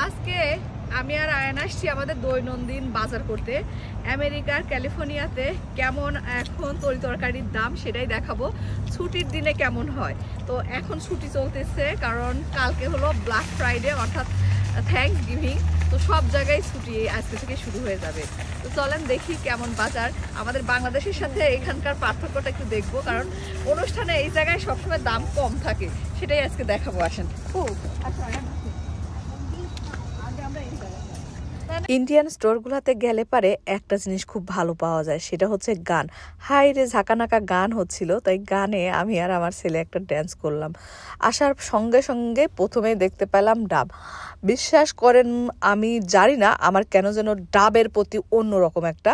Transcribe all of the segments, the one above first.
আজকে আমি আর আয়ান আসছি আমাদের দৈনন্দিন বাজার করতে। আমেরিকার ক্যালিফোর্নিয়াতে কেমন এখন তরিতরকারির দাম সেটাই দেখাবো, ছুটির দিনে কেমন হয়। তো এখন ছুটি চলতেছে কারণ কালকে হলো ব্ল্যাক ফ্রাইডে অর্থাৎ থ্যাঙ্কস গিভিং, তো সব জায়গায় ছুটি আজকে থেকে শুরু হয়ে যাবে। তো চলেন দেখি কেমন বাজার। আমাদের বাংলাদেশের সাথে এখানকার পার্থক্যটা একটু দেখবো, কারণ অনুষ্ঠানে এই জায়গায় সবসময় দাম কম থাকে, সেটাই আজকে দেখাবো। আসেন। ইন্ডিয়ান স্টোরগুলোতে গেলে পারে একটা জিনিস খুব ভালো পাওয়া যায়, সেটা হচ্ছে গান। হাই রে ঝাঁকানাকা গান হচ্ছিল, তাই গানে আমি আর আমার ছেলে একটা ড্যান্স করলাম। আসার সঙ্গে সঙ্গে প্রথমেই দেখতে পেলাম ডাব। বিশ্বাস করেন আমি জানি না আমার কেন যেন ডাবের প্রতি অন্যরকম একটা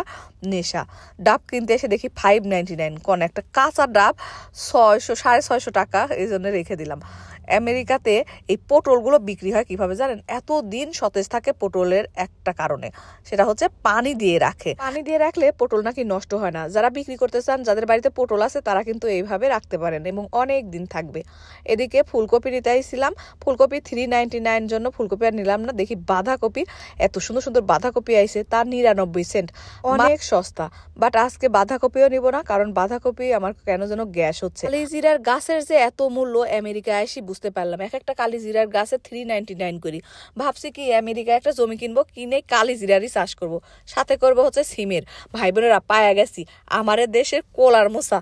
নেশা। ডাব কিনতে এসে দেখি $5.99, কোন একটা কাঁচা ডাব 600-650 টাকা, এই জন্য রেখে দিলাম। আমেরিকাতে এই পটলগুলো বিক্রি হয় কিভাবে জানেন? এতদিন সতেজ থাকে পটলের একটা কারণে, সেটা হচ্ছে পানি দিয়ে রাখে। পানি দিয়ে রাখলে পটল নাকি নষ্ট হয় না। যারা বিক্রি করতে চান, যাদের বাড়িতে পটল আছে, তারা কিন্তু এইভাবে রাখতে পারেন এবং অনেক দিন থাকবে। এদিকে ফুলকপি নিতে আইছিলাম, ফুলকপি $3.99 জন্য ফুলকপি আর নিলাম না। দেখি বাঁধাকপি, এত সুন্দর সুন্দর বাঁধাকপি আইছে, তার 99 সেন্ট, অনেক সস্তা। বাট আজকে বাঁধাকপিও নিব না, কারণ বাঁধাকপি আমার কেন যেন গ্যাস হচ্ছে। কালিজিরার গাছের যে এত মূল্য আমেরিকায় আসি বুঝতে পারলাম। এক একটা কালিজিরার গাছে $3.99 করি। ভাবছি কি আমেরিকায় একটা জমি কিনবো, কিনে কালিজিরারই চাষ করব, সাথে করব হচ্ছে সিমের। ভাই বোনেরা পায়া গেছি আমাদের দেশের কলার মোচা।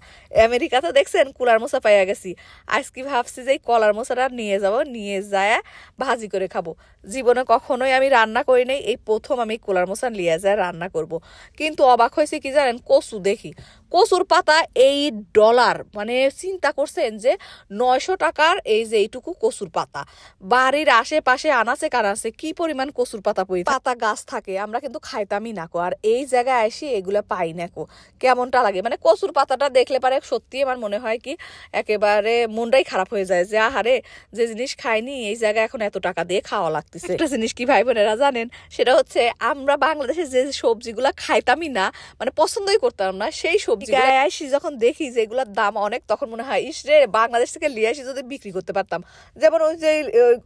আমেরিকাতে দেখছেন কুলার মোচা পাইয়া গেছি। আজকে ভাবছি যে এই কলার মোচাটা নিয়ে যাব, নিয়ে যায় ভাজি করে খাবো। জীবনে কখনোই আমি রান্না করি নাই, এই প্রথম আমি কুলার মোচা নিয়ে যায় রান্না করব। কিন্তু অবাক হয়েছে কি জানেন, কচু দেখি, কচুর পাতা $8, মানে চিন্তা করছেন যে 900 টাকার এই যে এইটুকু কচুর পাতা। বাড়ির আশেপাশে আনাচে কানাচে কি পরিমাণ কচুর পাতা পড়ি, পাতা গাছ থাকে, আমরা কিন্তু খাইতামই না কো। আর এই জায়গায় আসি এগুলা পাই না কো, কেমনটা লাগে। মানে কচুর পাতাটা দেখলে পারে সত্যি আমার মনে হয় কি একেবারে মনটাই খারাপ হয়ে যায়, যে আহারে যে জিনিস খাইনি এই জায়গায় এখন এত টাকা দিয়ে খাওয়া লাগতেছে। একটা জিনিস কি ভাই বোনেরা জানেন, সেটা হচ্ছে আমরা বাংলাদেশে যে সবজিগুলা খাইতামই না, মানে পছন্দই করতাম না, সেই সবজি আসি যখন দেখি যে এগুলোর দাম অনেক, তখন মনে হয় ইস রে বাংলাদেশ থেকে লিয়ে আসি যদি বিক্রি করতে পারতাম। যেমন ওই যে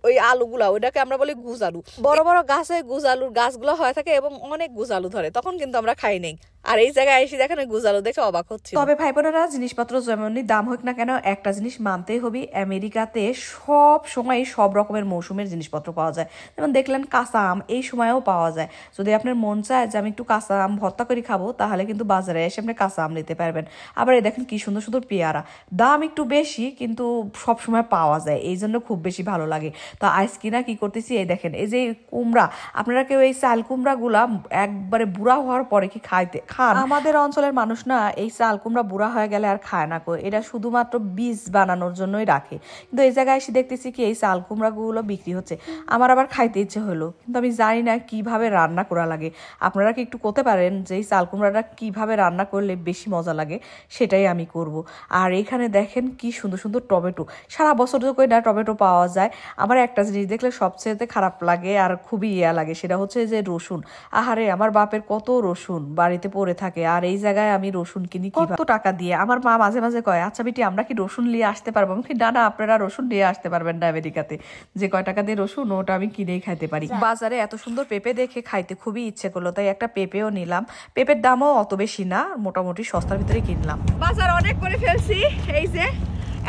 ওই আলুগুলা, ওইটাকে আমরা বলি গুজ আলু। বড় বড় গাছে গুজ আলুর গাছগুলো হয়ে থাকে এবং অনেক গুজ আলু ধরে, তখন কিন্তু আমরা খাই নেই। আর এই জায়গায় এসে দেখেন ওই গুজ আলু দেখে অবাক হচ্ছে। তবে ভাই বোনেরা জিনিসপত্র যেমনই দাম হোক না কেন, একটা জিনিস মানতেই হবে, আমেরিকাতে সব সময় সব রকমের মৌসুমের জিনিসপত্র পাওয়া যায়। যেমন দেখলেন কাঁচা আম এই সময়েও পাওয়া যায়। যদি আপনার মন চায় যে আমি একটু কাঁচা আম ভর্তা করে খাবো, তাহলে কিন্তু বাজারে এসে আপনি কাঁচা আম নিতে পারবেন। আবার এই দেখেন কি সুন্দর সুন্দর পেয়ারা, দাম একটু বেশি কিন্তু সব সময় পাওয়া যায়, এই জন্য খুব বেশি ভালো লাগে। তো আজকে না কি করতেছি, এই দেখেন এই যে কুমড়া, আপনারা কেউ এই চাল কুমড়া গুলা একবারে বুড়া হওয়ার পরে কি খাইতে খান? আমাদের অঞ্চলের মানুষ না এই চাল কুমড়া বুড়া হয়ে গেলে আর খায় না কো, এটা শুধুমাত্র বীজ বানানোর জন্যই রাখে। কিন্তু এই জায়গায় এসে দেখতেছি কি এই চাল কুমড়া গুলো বিক্রি হচ্ছে। আমার আবার খাইতে ইচ্ছে হলো, কিন্তু আমি জানি না কিভাবে রান্না করা লাগে। আপনারা কি একটু করতে পারেন যে এই চাল কুমড়াটা কিভাবে রান্না করলে বেশি মজা লাগে, সেটাই আমি করব। আর এখানে দেখেন কি সুন্দর সুন্দর টমেটো, সারা বছর তো কই না টমেটো পাওয়া যায়। আমার একটা জিনিস দেখলে সবচেয়ে খারাপ লাগে আর খুবই লাগে, সেটা হচ্ছে যে রসুন। আহারে আমার বাপের কত রসুন বাড়িতে পড়ে থাকে, আর এই জায়গায় আমি রসুন কিনি কত টাকা দিয়ে। আমার মা মাঝে মাঝে কয়, আচ্ছা বেটি আমরা কি রসুন নিয়ে আসতে পারবো? আমি কি না না, আপনারা রসুন নিয়ে আসতে পারবেন না আমেরিকাতে, যে কয় টাকা দিয়ে রসুন ওটা আমি কিনেই খাইতে পারি। বাজারে এত সুন্দর পেঁপে দেখে খাইতে খুবই ইচ্ছে করলো, তাই একটা পেঁপেও নিলাম। পেঁপের দামও অত বেশি না, মোটামুটি সস্তার ভিতরে কিনলাম। বাজার অনেক করে ফেলছি, এই যে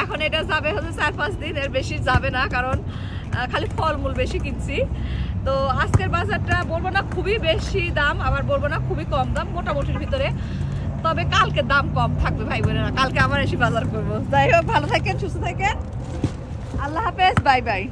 এখন এটা যাবে হচ্ছে 4-5 দিন, এর বেশি যাবে না, কারণ খালি ফলমূল বেশি কিনছি। তো আজকের বাজারটা বলবো না খুবই বেশি দাম, আবার বলবো না খুবই কম দাম, মোটামুটির ভিতরে। তবে কালকে দাম কম থাকবে ভাই বোনেরা, কালকে আবার এসে বাজার করবো। যাই হোক, ভালো থাকেন, সুস্থ থাকেন, আল্লাহ হাফেজ, বাই বাই।